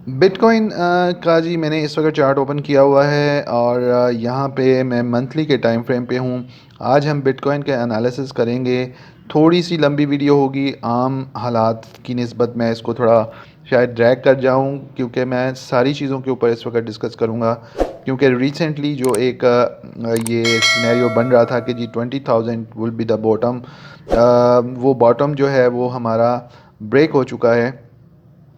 Bitcoin का जी मैंने इस वक्त चार्ट ओपन किया हुआ है और यहाँ पे मैं मंथली के टाइम फ्रेम पे हूँ। आज हम बिटकॉइन के एनालिसिस करेंगे। थोड़ी सी लंबी वीडियो होगी, आम हालात की निस्बत मैं इसको थोड़ा शायद ड्रैग कर जाऊँ, क्योंकि मैं सारी चीज़ों के ऊपर इस वक्त डिस्कस करूँगा। क्योंकि रिसेंटली जो एक ये सिनेरियो बन रहा था कि जी 20,000 विल बी द बॉटम, वो बॉटम जो है वो हमारा ब्रेक हो चुका है।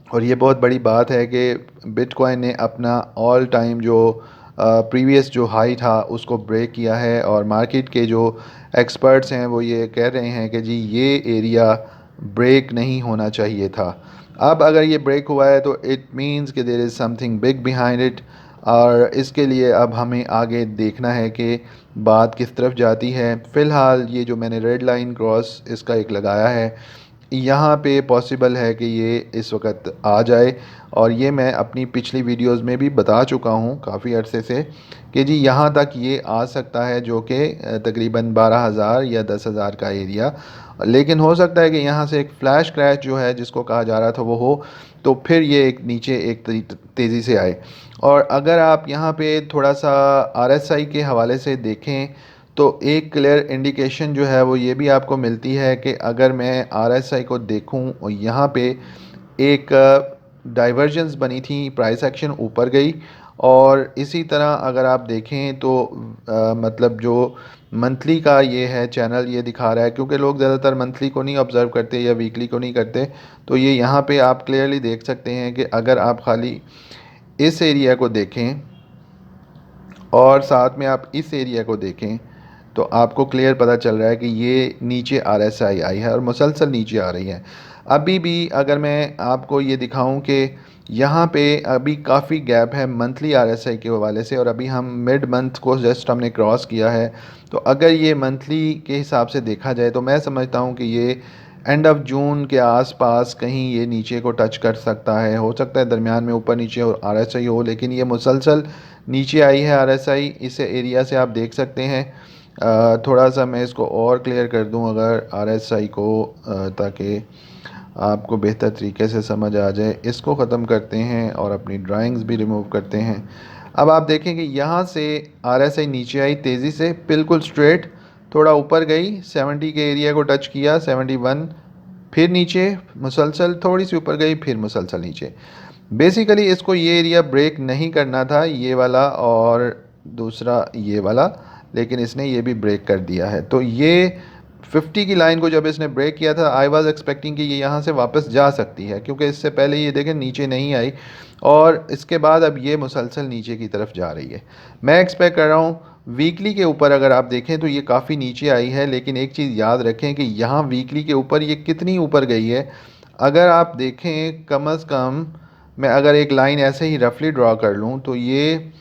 और ये बहुत बड़ी बात है कि बिटकॉइन ने अपना ऑल टाइम जो प्रीवियस जो हाई था उसको ब्रेक किया है, और मार्केट के जो एक्सपर्ट्स हैं वो ये कह रहे हैं कि जी ये एरिया ब्रेक नहीं होना चाहिए था। अब अगर ये ब्रेक हुआ है तो इट मींस कि there is something big behind it, और इसके लिए अब हमें आगे देखना है कि बात किस तरफ जाती है। फ़िलहाल ये जो मैंने रेड लाइन क्रॉस इसका एक लगाया है, यहाँ पे पॉसिबल है कि ये इस वक्त आ जाए। और ये मैं अपनी पिछली वीडियोस में भी बता चुका हूँ काफ़ी अरसे से कि जी यहाँ तक ये आ सकता है, जो कि तकरीबन 12,000 या 10,000 का एरिया। लेकिन हो सकता है कि यहाँ से एक फ्लैश क्रैश जो है जिसको कहा जा रहा था वो हो, तो फिर ये एक नीचे एक तेज़ी से आए। और अगर आप यहाँ पे थोड़ा सा आरएसआई के हवाले से देखें तो एक क्लियर इंडिकेशन जो है वो ये भी आपको मिलती है कि अगर मैं आरएसआई को देखूं और यहाँ पे एक डाइवर्जेंस बनी थी, प्राइस एक्शन ऊपर गई। और इसी तरह अगर आप देखें तो मतलब जो मंथली का ये है चैनल ये दिखा रहा है, क्योंकि लोग ज़्यादातर मंथली को नहीं ऑब्ज़र्व करते या वीकली को नहीं करते। तो ये यहाँ पे आप क्लियरली देख सकते हैं कि अगर आप खाली इस एरिया को देखें और साथ में आप इस एरिया को देखें तो आपको क्लियर पता चल रहा है कि ये नीचे आरएसआई आई है और मुसलसल नीचे आ रही है। अभी भी अगर मैं आपको ये दिखाऊं कि यहाँ पे अभी काफ़ी गैप है मंथली आरएसआई के हवाले से, और अभी हम मिड मंथ को जस्ट हमने क्रॉस किया है। तो अगर ये मंथली के हिसाब से देखा जाए तो मैं समझता हूँ कि ये एंड ऑफ जून के आसपास कहीं ये नीचे को टच कर सकता है। हो सकता है दरमियान में ऊपर नीचे और आरएसआई हो, लेकिन ये मुसलसल नीचे आई है आरएसआई। इस एरिया से आप देख सकते हैं। थोड़ा सा मैं इसको और क्लियर कर दूं अगर आरएसआई को, ताकि आपको बेहतर तरीके से समझ आ जाए। इसको ख़त्म करते हैं और अपनी ड्राइंग्स भी रिमूव करते हैं। अब आप देखें कि यहाँ से आरएसआई नीचे आई तेज़ी से, बिल्कुल स्ट्रेट, थोड़ा ऊपर गई, 70 के एरिया को टच किया, 71, फिर नीचे मुसलसल थोड़ी सी ऊपर गई, फिर मुसलसल नीचे। बेसिकली इसको ये एरिया ब्रेक नहीं करना था, ये वाला और दूसरा ये वाला, लेकिन इसने ये भी ब्रेक कर दिया है। तो ये 50 की लाइन को जब इसने ब्रेक किया था, आई वाज एक्सपेक्टिंग कि ये यहाँ से वापस जा सकती है, क्योंकि इससे पहले ये देखें नीचे नहीं आई, और इसके बाद अब ये मुसलसल नीचे की तरफ जा रही है। मैं एक्सपेक्ट कर रहा हूँ वीकली के ऊपर अगर आप देखें तो ये काफ़ी नीचे आई है, लेकिन एक चीज़ याद रखें कि यहाँ वीकली के ऊपर ये कितनी ऊपर गई है। अगर आप देखें कम अज़ कम, मैं अगर एक लाइन ऐसे ही रफली ड्रॉ कर लूँ तो ये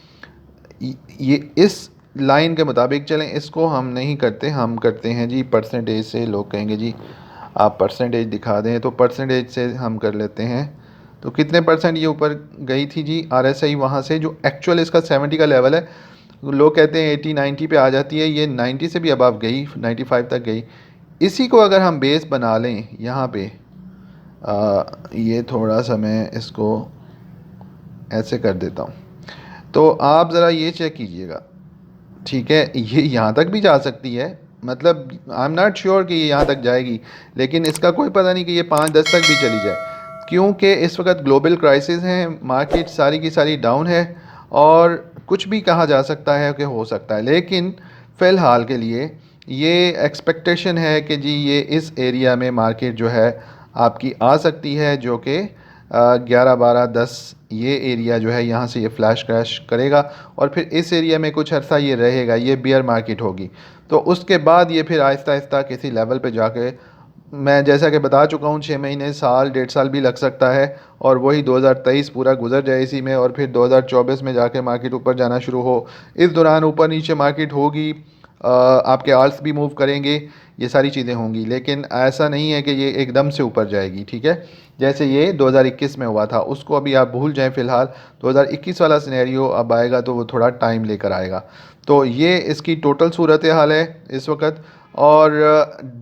इस लाइन के मुताबिक चलें। इसको हम नहीं करते, हम करते हैं जी परसेंटेज से। लोग कहेंगे जी आप परसेंटेज दिखा दें, तो परसेंटेज से हम कर लेते हैं। तो कितने परसेंट ये ऊपर गई थी जी आरएसआई वहाँ से, जो एक्चुअल इसका 70 का लेवल है। लोग कहते हैं 80-90 पे आ जाती है, ये 90 से भी अबव गई, 95 तक गई। इसी को अगर हम बेस बना लें यहाँ पे, ये थोड़ा सा मैं इसको ऐसे कर देता हूँ, तो आप ज़रा ये चेक कीजिएगा। ठीक है, ये यहाँ तक भी जा सकती है, मतलब आई एम नॉट श्योर कि ये यहाँ तक जाएगी, लेकिन इसका कोई पता नहीं कि ये 5-10 तक भी चली जाए, क्योंकि इस वक्त ग्लोबल क्राइसिस है, मार्केट सारी की सारी डाउन है, और कुछ भी कहा जा सकता है कि हो सकता है। लेकिन फ़िलहाल के लिए ये एक्सपेक्टेशन है कि जी ये इस एरिया में मार्केट जो है आपकी आ सकती है, जो कि 11-12-10 ये एरिया जो है यहाँ से ये फ्लैश क्रैश करेगा, और फिर इस एरिया में कुछ अर्सा ये रहेगा, ये बियर मार्केट होगी। तो उसके बाद ये फिर आहिस्ता आहिस्ता किसी लेवल पे जाके, मैं जैसा कि बता चुका हूँ, 6 महीने, साल, 1.5 साल भी लग सकता है, और वही 2023 पूरा गुजर जाए इसी में, और फिर 2024 में जाके मार्केट ऊपर जाना शुरू हो। इस दौरान ऊपर नीचे मार्केट होगी, आपके आल्ट्स भी मूव करेंगे, ये सारी चीज़ें होंगी, लेकिन ऐसा नहीं है कि ये एकदम से ऊपर जाएगी। ठीक है, जैसे ये 2021 में हुआ था उसको अभी आप भूल जाएं। फ़िलहाल 2021 वाला सिनेरियो अब आएगा तो वो थोड़ा टाइम लेकर आएगा। तो ये इसकी टोटल सूरत हाल है इस वक्त। और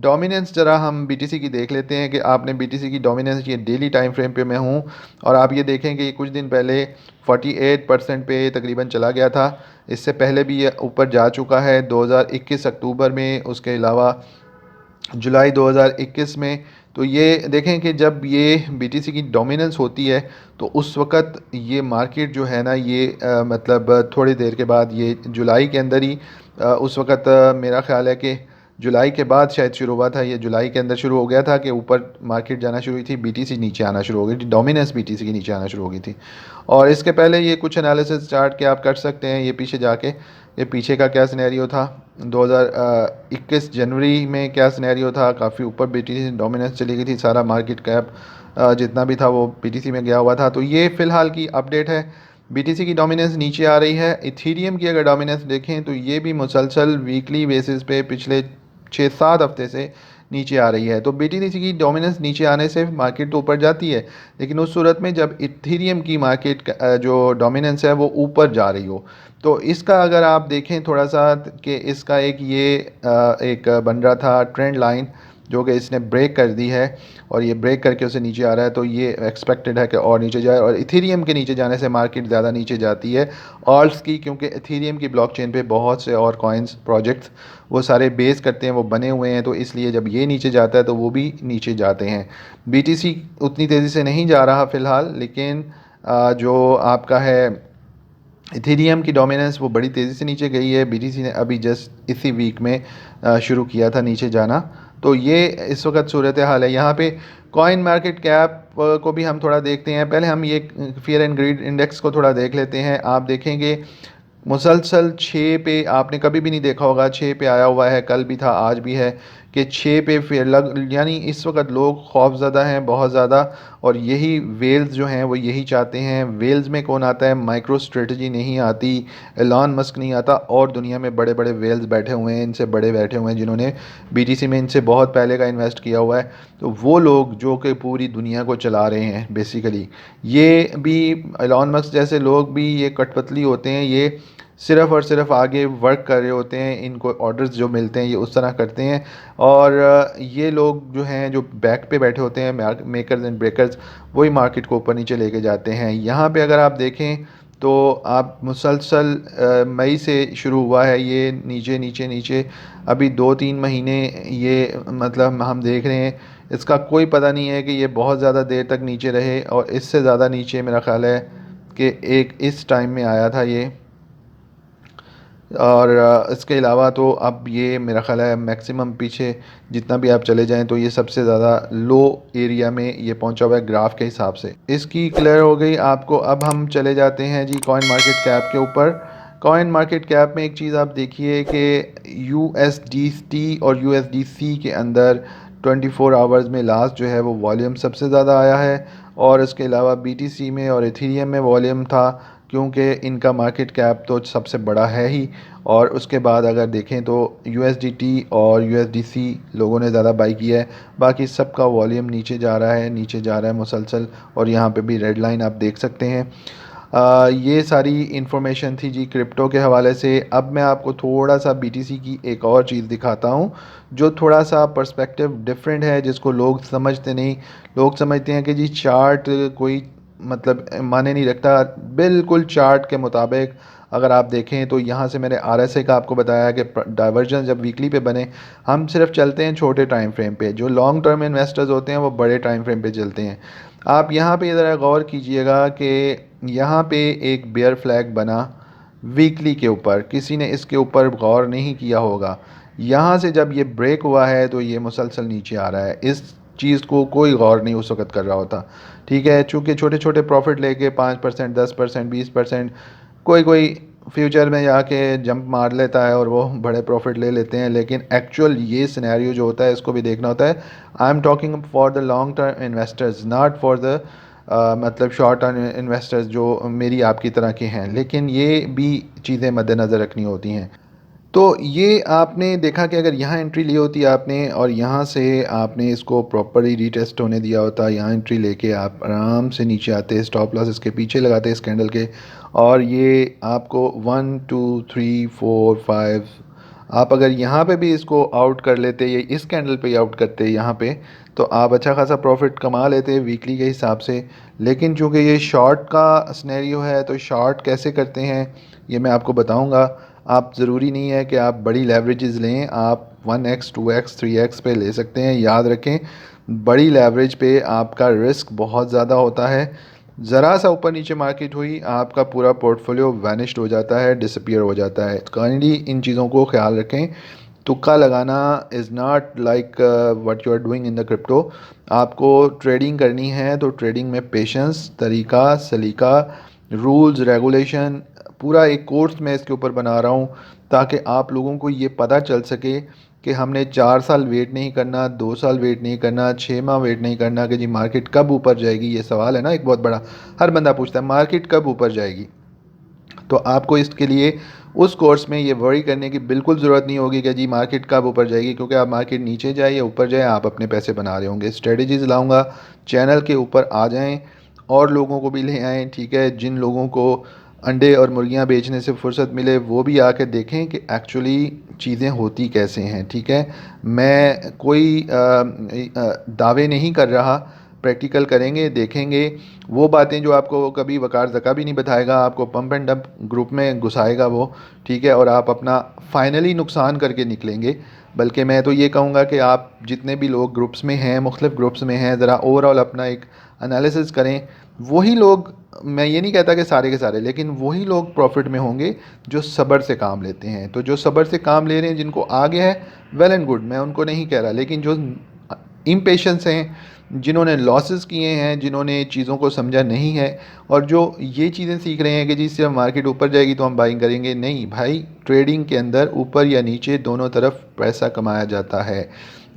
डोमिनेंस ज़रा हम बीटीसी की देख लेते हैं कि आपने बीटीसी की डोमिनेंस, ये डेली टाइम फ्रेम पे मैं हूँ और आप ये देखें कि कुछ दिन पहले 48% पे तकरीबन चला गया था। इससे पहले भी ये ऊपर जा चुका है 2021 अक्टूबर में, उसके अलावा जुलाई 2021 में। तो ये देखें कि जब ये बीटीसी की डोमिनेंस होती है तो उस वक़्त ये मार्केट जो है ना, ये मतलब थोड़ी देर के बाद, ये जुलाई के अंदर ही उस वक़्त मेरा ख़्याल है कि जुलाई के बाद शायद शुरू हुआ था, ये जुलाई के अंदर शुरू हो गया था कि ऊपर मार्केट जाना शुरू हुई थी, बीटीसी नीचे आना शुरू हो गई थी, डोमिनेंस बीटीसी की नीचे आना शुरू हो गई थी। और इसके पहले ये कुछ एनालिसिस चार्ट के आप कर सकते हैं, ये पीछे जाके, ये पीछे का क्या सिनेरियो था 2021 जनवरी में, क्या सिनेरियो था, काफ़ी ऊपर बीटीसी डोमिनेंस चली गई थी, सारा मार्केट कैप जितना भी था वो बीटीसी में गया हुआ था। तो ये फ़िलहाल की अपडेट है, बीटीसी की डोमिनेंस नीचे आ रही है। इथीरियम की अगर डोमिनेंस देखें तो ये भी मुसलसल वीकली बेसिस पे पिछले 6-7 हफ्ते से नीचे आ रही है। तो बीटीसी की डोमिनेंस नीचे आने से मार्केट तो ऊपर जाती है, लेकिन उस सूरत में जब इथीरियम की मार्केट जो डोमिनेंस है वो ऊपर जा रही हो। तो इसका अगर आप देखें थोड़ा सा कि इसका एक ये एक बन रहा था ट्रेंड लाइन, जो कि इसने ब्रेक कर दी है और ये ब्रेक करके उसे नीचे आ रहा है, तो ये एक्सपेक्टेड है कि और नीचे जाए। और इथीरियम के नीचे जाने से मार्केट ज़्यादा नीचे जाती है ऑल्ट्स की, क्योंकि इथीरियम की ब्लॉकचेन पे बहुत से और कॉइन्स प्रोजेक्ट्स वो सारे बेस करते हैं, वो बने हुए हैं, तो इसलिए जब ये नीचे जाता है तो वो भी नीचे जाते हैं। बीटीसी उतनी तेज़ी से नहीं जा रहा फ़िलहाल, लेकिन जो आपका है इथेरियम की डोमिनेंस वो बड़ी तेज़ी से नीचे गई है। बीटीसी ने अभी जस्ट इसी वीक में शुरू किया था नीचे जाना। तो ये इस वक्त सूरत हाल है। यहाँ पे कॉइन मार्केट कैप को भी हम थोड़ा देखते हैं। पहले हम ये फियर एंड ग्रीड इंडेक्स को थोड़ा देख लेते हैं। आप देखेंगे मुसलसल 6 पे, आपने कभी भी नहीं देखा होगा 6 पे आया हुआ है, कल भी था आज भी है, कि 6 पे फिर यानी इस वक्त लोग खौफज़दा हैं बहुत ज़्यादा। और यही वेल्स जो हैं वो यही चाहते हैं। वेल्स में कौन आता है? माइक्रो स्ट्रेटजी नहीं आती, एलॉन मस्क नहीं आता, और दुनिया में बड़े बड़े वेल्स बैठे हुए हैं, इनसे बड़े बैठे हुए हैं जिन्होंने बीटीसी में इनसे बहुत पहले का इन्वेस्ट किया हुआ है। तो वो लोग जो कि पूरी दुनिया को चला रहे हैं बेसिकली, ये भी एलॉन मस्क जैसे लोग भी ये कठपुतली होते हैं, ये सिर्फ़ और सिर्फ आगे वर्क कर रहे होते हैं, इनको ऑर्डर्स जो मिलते हैं ये उस तरह करते हैं। और ये लोग जो हैं जो बैक पे बैठे होते हैं, मेकर्स एंड ब्रेकर्स, वही मार्केट को ऊपर नीचे लेके जाते हैं। यहाँ पे अगर आप देखें तो आप मुसलसल मई से शुरू हुआ है ये नीचे नीचे नीचे, अभी 2-3 महीने ये मतलब हम देख रहे हैं। इसका कोई पता नहीं है कि ये बहुत ज़्यादा देर तक नीचे रहे, और इससे ज़्यादा नीचे मेरा ख़्याल है कि एक इस टाइम में आया था ये। और इसके अलावा तो अब ये मेरा ख़्याल है मैक्सिमम पीछे जितना भी आप चले जाएं तो ये सबसे ज़्यादा लो एरिया में ये पहुंचा हुआ है ग्राफ के हिसाब से। इसकी क्लियर हो गई आपको। अब हम चले जाते हैं जी कॉइन मार्केट कैप के ऊपर। कॉइन मार्केट कैप में एक चीज़ आप देखिए कि यूएसडीटी और यूएसडीसी के अंदर 24 आवर्स में लास्ट जो है वो वॉल्यूम सबसे ज़्यादा आया है। और इसके अलावा बीटीसी में और इथेरियम में वॉल्यूम था, क्योंकि इनका मार्केट कैप तो सबसे बड़ा है ही। और उसके बाद अगर देखें तो यूएसडीटी और यूएसडीसी लोगों ने ज़्यादा बाई किया है, बाकी सबका वॉल्यूम नीचे जा रहा है, नीचे जा रहा है मुसलसल। और यहाँ पे भी रेड लाइन आप देख सकते हैं। ये सारी इन्फॉर्मेशन थी जी क्रिप्टो के हवाले से। अब मैं आपको थोड़ा सा बीटीसी की एक और चीज़ दिखाता हूँ जो थोड़ा सा पर्सपेक्टिव डिफरेंट है, जिसको लोग समझते नहीं। लोग समझते हैं कि जी चार्ट कोई मतलब माने नहीं रखता। बिल्कुल चार्ट के मुताबिक अगर आप देखें तो यहाँ से मैंने आरएसआई का आपको बताया कि डाइवर्जन जब वीकली पे बने, हम सिर्फ चलते हैं छोटे टाइम फ्रेम पे। जो लॉन्ग टर्म इन्वेस्टर्स होते हैं वो बड़े टाइम फ्रेम पे चलते हैं। आप यहाँ पे ज़रा गौर कीजिएगा कि यहाँ पे एक बेयर फ्लैग बना वीकली के ऊपर, किसी ने इसके ऊपर गौर नहीं किया होगा। यहाँ से जब ये ब्रेक हुआ है तो ये मुसलसल नीचे आ रहा है। इस चीज़ को कोई गौर नहीं उस वक्त कर रहा होता। ठीक है, चूँकि छोटे छोटे प्रॉफिट लेके 5%, 10%, 20%, कोई कोई फ्यूचर में जाके जंप मार लेता है और वो बड़े प्रॉफिट ले लेते हैं। लेकिन एक्चुअल ये सिनेरियो जो होता है इसको भी देखना होता है। I am talking for the long term investors, not for the मतलब शॉर्ट टर्म इन्वेस्टर्स जो मेरी आपकी तरह के हैं। लेकिन ये भी चीज़ें मद्देनज़र रखनी होती हैं। तो ये आपने देखा कि अगर यहाँ एंट्री ली होती आपने और यहाँ से आपने इसको प्रॉपरली रीटेस्ट होने दिया होता, यहाँ एंट्री लेके आप आराम से नीचे आते, स्टॉप लॉस इसके पीछे लगाते इस कैंडल के, और ये आपको 1 2 3 4 5 आप अगर यहाँ पे भी इसको आउट कर लेते या इस कैंडल पे आउट करते यहाँ पे, तो आप अच्छा खासा प्रॉफिट कमा लेते वीकली के हिसाब से। लेकिन चूंकि ये शॉर्ट का स्नैरियो है, तो शॉर्ट कैसे करते हैं ये मैं आपको बताऊंगा। आप ज़रूरी नहीं है कि आप बड़ी लेवरेजेस लें, आप 1x 2x 3x पे ले सकते हैं। याद रखें, बड़ी लेवरेज पे आपका रिस्क बहुत ज़्यादा होता है। ज़रा सा ऊपर नीचे मार्केट हुई, आपका पूरा पोर्टफोलियो वैनिश्ड हो जाता है, डिसअपियर हो जाता है। काइंडली इन चीज़ों को ख्याल रखें। तुक्का लगाना is not like what you are doing in the crypto. आपको ट्रेडिंग करनी है तो ट्रेडिंग में पेशेंस, तरीका, सलीका, रूल्स, रेगुलेशन, पूरा एक कोर्स मैं इसके ऊपर बना रहा हूँ ताकि आप लोगों को ये पता चल सके कि हमने 4 साल वेट नहीं करना, 2 साल वेट नहीं करना, 6 माह वेट नहीं करना कि जी मार्केट कब ऊपर जाएगी। ये सवाल है ना एक बहुत बड़ा, हर बंदा पूछता है मार्केट कब ऊपर जाएगी। तो आपको इसके लिए उस कोर्स में ये वरी करने की बिल्कुल ज़रूरत नहीं होगी कि जी मार्केट कब ऊपर जाएगी, क्योंकि आप मार्केट नीचे जाए या ऊपर जाए आप अपने पैसे बना रहे होंगे। स्ट्रेटजीज़ लाऊंगा, चैनल के ऊपर आ जाएं और लोगों को भी ले आएँ, ठीक है। जिन लोगों को अंडे और मुर्गियां बेचने से फुर्सत मिले वो भी आके देखें कि एक्चुअली चीज़ें होती कैसे हैं, ठीक है। मैं कोई दावे नहीं कर रहा, प्रैक्टिकल करेंगे, देखेंगे। वो बातें जो आपको कभी वकार ज़का भी नहीं बताएगा, आपको पंप एंड डंप ग्रुप में घुसाएगा वो, ठीक है, और आप अपना फाइनली नुकसान करके निकलेंगे। बल्कि मैं तो ये कहूँगा कि आप जितने भी लोग ग्रुप्स में हैं, मुख्तलिफ ग्रुप्स में हैं, ज़रा ओवरऑल अपना एक एनालिसिस करें। वही लोग, मैं ये नहीं कहता कि सारे के सारे, लेकिन वही लोग प्रॉफिट में होंगे जो सब्र से काम लेते हैं। तो जो सब्र से काम ले रहे हैं, जिनको आ गया है, वेल एंड गुड, मैं उनको नहीं कह रहा। लेकिन जो इम्पेशेंस हैं, जिन्होंने लॉसेस किए हैं, जिन्होंने चीज़ों को समझा नहीं है, और जो ये चीज़ें सीख रहे हैं कि जिससे हम मार्केट ऊपर जाएगी तो हम बाइंग करेंगे, नहीं भाई, ट्रेडिंग के अंदर ऊपर या नीचे दोनों तरफ पैसा कमाया जाता है।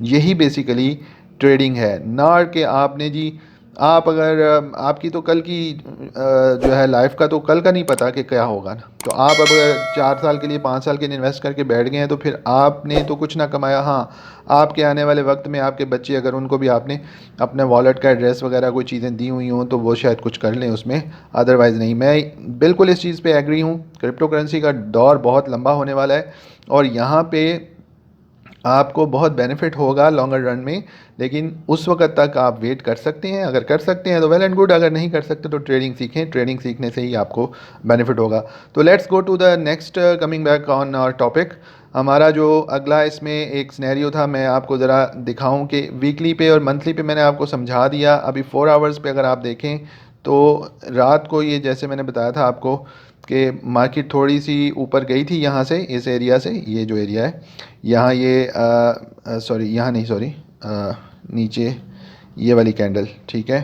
यही बेसिकली ट्रेडिंग है। ना कि आपने जी, आप अगर आपकी तो कल की जो है लाइफ का तो कल का नहीं पता कि क्या होगा ना। तो आप अब अगर 4 साल के लिए 5 साल के लिए इन्वेस्ट करके बैठ गए हैं तो फिर आपने तो कुछ ना कमाया। हाँ, आपके आने वाले वक्त में आपके बच्चे, अगर उनको भी आपने अपने वॉलेट का एड्रेस वगैरह कोई चीज़ें दी हुई हों तो वो शायद कुछ कर लें उसमें, अदरवाइज़ नहीं। मैं बिल्कुल इस चीज़ पे एग्री हूँ। क्रिप्टो करेंसी का दौर बहुत लंबा होने वाला है और यहाँ पे आपको बहुत बेनिफिट होगा लॉन्गर रन में। लेकिन उस वक्त तक आप वेट कर सकते हैं। अगर कर सकते हैं तो वेल एंड गुड, अगर नहीं कर सकते तो ट्रेडिंग सीखें। ट्रेडिंग सीखने से ही आपको बेनिफिट होगा। तो let's go to the next, coming back on our topic. हमारा जो अगला इसमें एक सिनेरियो था, मैं आपको ज़रा दिखाऊं कि वीकली पे और मंथली पे मैंने आपको समझा दिया। अभी 4 आवर्स पे अगर आप देखें तो रात को ये जैसे मैंने बताया था आपको कि मार्केट थोड़ी सी ऊपर गई थी यहाँ से, इस एरिया से, ये जो एरिया है यहाँ, ये सॉरी यहाँ नहीं, सॉरी नीचे ये वाली कैंडल, ठीक है।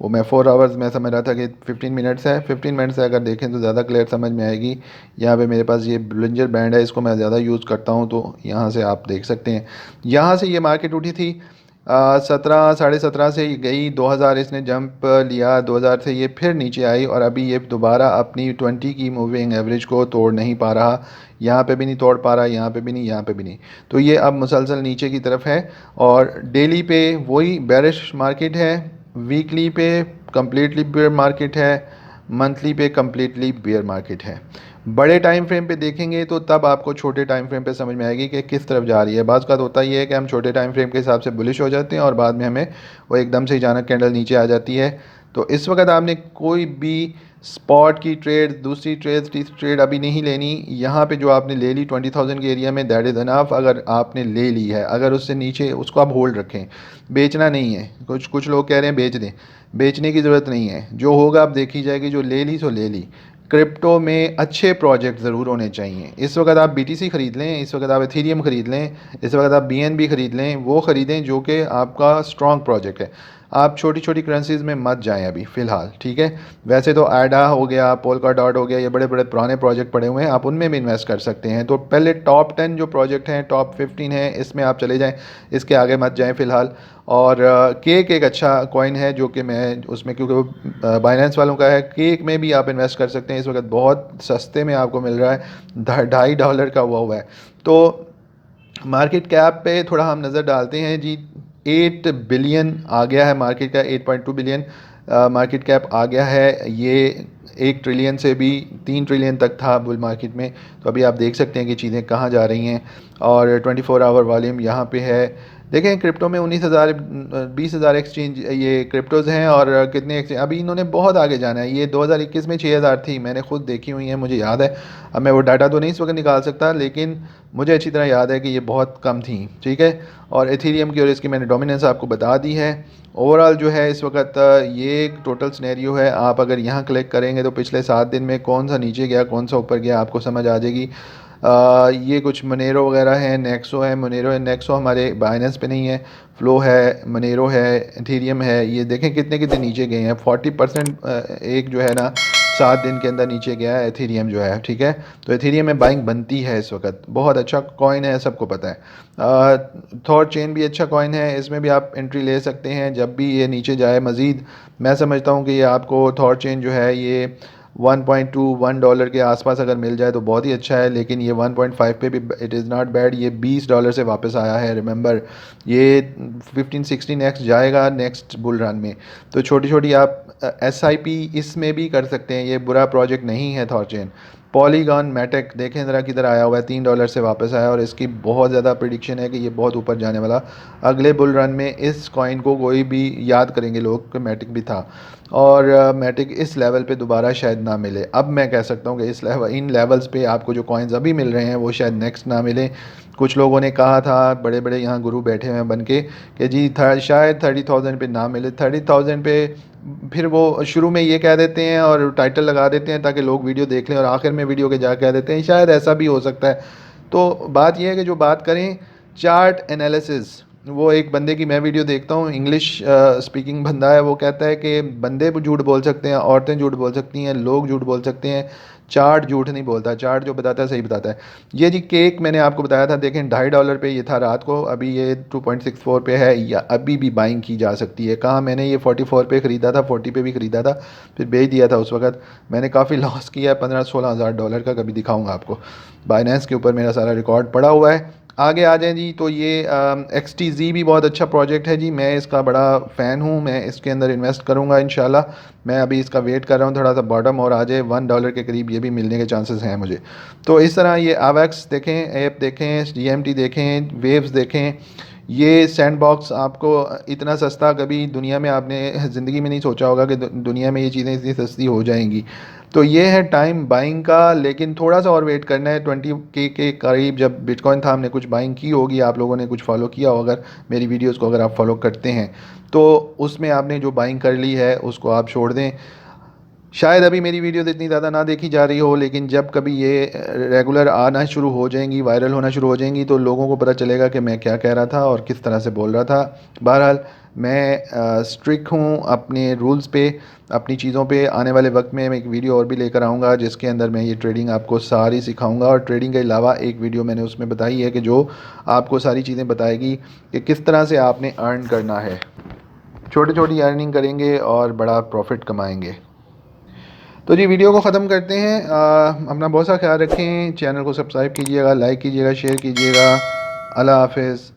वो मैं 4 आवर्स में समझ रहा था कि 15 मिनट्स है। 15 मिनट से अगर देखें तो ज़्यादा क्लियर समझ में आएगी। यहाँ पे मेरे पास ये ब्लिंजर बैंड है, इसको मैं ज़्यादा यूज़ करता हूँ, तो यहाँ से आप देख सकते हैं। यहाँ से ये मार्केट उठी थी 17, 17.5 से गई 2000, इसने जंप लिया 2000 से, ये फिर नीचे आई और अभी ये दोबारा अपनी 20 की मूविंग एवरेज को तोड़ नहीं पा रहा। यहाँ पे भी नहीं तोड़ पा रहा, यहाँ पे भी नहीं, यहाँ पे भी नहीं। तो ये अब मुसलसल नीचे की तरफ है और डेली पे वही बेरिश मार्केट है, वीकली पे कम्प्लीटली बेयर मार्केट है, मंथली पे कम्प्लीटली बेयर मार्केट है। बड़े टाइम फ्रेम पे देखेंगे तो तब आपको छोटे टाइम फ्रेम पे समझ में आएगी कि किस तरफ जा रही है। बाज़ का होता ही है कि हम छोटे टाइम फ्रेम के हिसाब से बुलिश हो जाते हैं और बाद में हमें वो एकदम से अचानक कैंडल नीचे आ जाती है। तो इस वक्त आपने कोई भी स्पॉट की ट्रेड, दूसरी ट्रेड, तीसरी ट्रेड अभी नहीं लेनी। यहाँ पे जो आपने ले ली 20,000 के एरिया में, दैट इज़ अनफ। अगर आपने ले ली है, अगर उससे नीचे, उसको आप होल्ड रखें, बेचना नहीं है। कुछ कुछ लोग कह रहे हैं बेच दें, बेचने की ज़रूरत नहीं है। जो होगा आप देखी जाएगी, जो ले ली सो ले ली। क्रिप्टो में अच्छे प्रोजेक्ट ज़रूर होने चाहिए। इस वक्त आप BTC ख़रीद लें, इस वक्त आप एथेरियम ख़रीद लें, इस वक्त आप BNB ख़रीद लें, वो ख़रीदें जो कि आपका स्ट्रॉन्ग प्रोजेक्ट है। आप छोटी छोटी करेंसीज़ में मत जाएं अभी फ़िलहाल, ठीक है। वैसे तो एडा हो गया, पोलका डॉट हो गया, ये बड़े बड़े पुराने प्रोजेक्ट पड़े हुए हैं, आप उनमें भी इन्वेस्ट कर सकते हैं। तो पहले टॉप 10 जो प्रोजेक्ट हैं, टॉप 15 हैं, इसमें आप चले जाएँ, इसके आगे मत जाएँ फ़िलहाल। और केक एक अच्छा कॉइन है जो कि मैं उसमें, क्योंकि वो बाइनेंस वालों का है, केक में भी आप इन्वेस्ट कर सकते हैं। इस वक्त बहुत सस्ते में आपको मिल रहा है, $2.5 का हुआ है। तो मार्केट कैप पे थोड़ा हम नज़र डालते हैं जी। 8 बिलियन आ गया है मार्केट का, 8.2 बिलियन मार्केट कैप आ गया है। ये 1 ट्रिलियन से भी 3 ट्रिलियन तक था बुल मार्केट में। तो अभी आप देख सकते हैं कि चीज़ें कहाँ जा रही हैं। और 24 आवर वॉल्यूम यहाँ पे है। देखें क्रिप्टो में 19,000 20,000 एक्सचेंज ये क्रिप्टोज़ हैं, और कितने एक्सचेंज अभी इन्होंने बहुत आगे जाना है। ये 2021 में 6,000 थी, मैंने खुद देखी हुई है, मुझे याद है। अब मैं वो डाटा तो नहीं इस वक्त निकाल सकता, लेकिन मुझे अच्छी तरह याद है कि ये बहुत कम थी, ठीक है। और एथेरियम की और इसकी मैंने डोमिनेंस आपको बता दी है। ओवरऑल जो है इस वक्त ये एक टोटल सिनेरियो है। आप अगर यहाँ क्लिक करेंगे तो पिछले 7 दिन में कौन सा नीचे गया कौन सा ऊपर गया आपको समझ आ जाएगी। ये कुछ मोनेरो वगैरह है, नेक्सो है, मोनेरो है। नेक्सो हमारे बाइनेंस पे नहीं है, फ्लो है, मोनेरो है, एथेरियम है। ये देखें कितने कितने नीचे गए हैं। 40% एक जो है ना 7 दिन के अंदर नीचे गया है एथेरियम जो है, ठीक है। तो एथेरियम में बाइंग बनती है इस वक्त, बहुत अच्छा कॉइन है, सबको पता है। थॉर चेन भी अच्छा कॉइन है, इसमें भी आप एंट्री ले सकते हैं जब भी ये नीचे जाए मज़ीद। मैं समझता हूँ कि ये आपको थॉर चेन जो है ये 1.21 डॉलर के आसपास अगर मिल जाए तो बहुत ही अच्छा है। लेकिन ये 1.5 पे भी इट इज़ नॉट बैड। ये 20 डॉलर से वापस आया है, रिमेंबर। ये 15-16x जाएगा नेक्स्ट बुल रन में। तो छोटी छोटी आप SIP इसमें भी कर सकते हैं, ये बुरा प्रोजेक्ट नहीं है थॉरचेन। पॉलीगॉन मैटेक देखें ज़रा किधर आया हुआ है, 3 डॉलर से वापस आया, और इसकी बहुत ज़्यादा प्रिडिक्शन है कि ये बहुत ऊपर जाने वाला। अगले बुल रन में इस कॉइन को कोई भी याद करेंगे लोग कि मैटिक भी था, और मैटिक इस लेवल पे दोबारा शायद ना मिले। अब मैं कह सकता हूँ कि इस लेवल इन लेवल्स पे आपको जो कॉइन्स अभी मिल रहे हैं वो शायद नेक्स्ट ना मिले। कुछ लोगों ने कहा था, बड़े बड़े यहाँ गुरु बैठे हुए हैं बन के, कि जी शायद 30,000 पे ना मिले। 30,000 पे फिर वो शुरू में ये कह देते हैं और टाइटल लगा देते हैं ताकि लोग वीडियो देख लें, और आखिर में वीडियो के जा कह देते हैं शायद ऐसा भी हो सकता है। तो बात यह है कि जो बात करें चार्ट एनालिसिस, वो एक बंदे की मैं वीडियो देखता हूँ, इंग्लिश स्पीकिंग बंदा है, वो कहता है कि बंदे झूठ बोल सकते हैं, औरतें झूठ बोल सकती हैं, लोग झूठ बोल सकते हैं, चार्ट झूठ नहीं बोलता। चार्ट जो बताता है सही बताता है। ये जी केक मैंने आपको बताया था, देखें 2.5 डॉलर पे ये था रात को, अभी ये 2.64 पे है, या अभी भी बाइंग की जा सकती है। कहाँ मैंने ये 44 पे ख़रीदा था, 40 पे भी ख़रीदा था, फिर बेच दिया था। उस वक्त मैंने काफ़ी लॉस किया है, 15-16 हज़ार डॉलर का। कभी दिखाऊंगा आपको, बाइनेंस के ऊपर मेरा सारा रिकॉर्ड पड़ा हुआ है। आगे आ जाएं जी। तो ये XTZ भी बहुत अच्छा प्रोजेक्ट है जी, मैं इसका बड़ा फ़ैन हूँ, मैं इसके अंदर इन्वेस्ट करूँगा इंशाल्लाह। मैं अभी इसका वेट कर रहा हूँ थोड़ा सा बॉटम और आ जाए 1 डॉलर के करीब, ये भी मिलने के चांसेस हैं मुझे। तो इस तरह ये AVAX देखें, ऐप देखें, GMT देखें, वेव्स देखें। ये सैंडबॉक्स आपको इतना सस्ता कभी दुनिया में आपने ज़िंदगी में नहीं सोचा होगा कि दुनिया में ये चीज़ें इतनी सस्ती हो जाएंगी। तो ये है टाइम बाइंग का, लेकिन थोड़ा सा और वेट करना है। 20K के करीब जब बिटकॉइन था हमने कुछ बाइंग की होगी, आप लोगों ने कुछ फॉलो किया हो, अगर मेरी वीडियोस को अगर आप फॉलो करते हैं तो उसमें आपने जो बाइंग कर ली है उसको आप छोड़ दें। शायद अभी मेरी वीडियोस इतनी ज़्यादा ना देखी जा रही हो, लेकिन जब कभी ये रेगुलर आना शुरू हो जाएंगी, वायरल होना शुरू हो जाएंगी, तो लोगों को पता चलेगा कि मैं क्या कह रहा था और किस तरह से बोल रहा था। बहरहाल मैं स्ट्रिक्ट हूँ अपने रूल्स पे, अपनी चीज़ों पे। आने वाले वक्त में मैं एक वीडियो और भी लेकर आऊँगा जिसके अंदर मैं ये ट्रेडिंग आपको सारी सिखाऊँगा, और ट्रेडिंग के अलावा एक वीडियो मैंने उसमें बताई है कि जो आपको सारी चीज़ें बताएगी कि किस तरह से आपने अर्न करना है। छोटी छोटी अर्निंग करेंगे और बड़ा प्रॉफिट कमाएँगे। तो जी वीडियो को ख़त्म करते हैं। अपना बहुत सा ख्याल रखें, चैनल को सब्सक्राइब कीजिएगा, लाइक कीजिएगा, शेयर कीजिएगा। अल्लाह हाफिज़।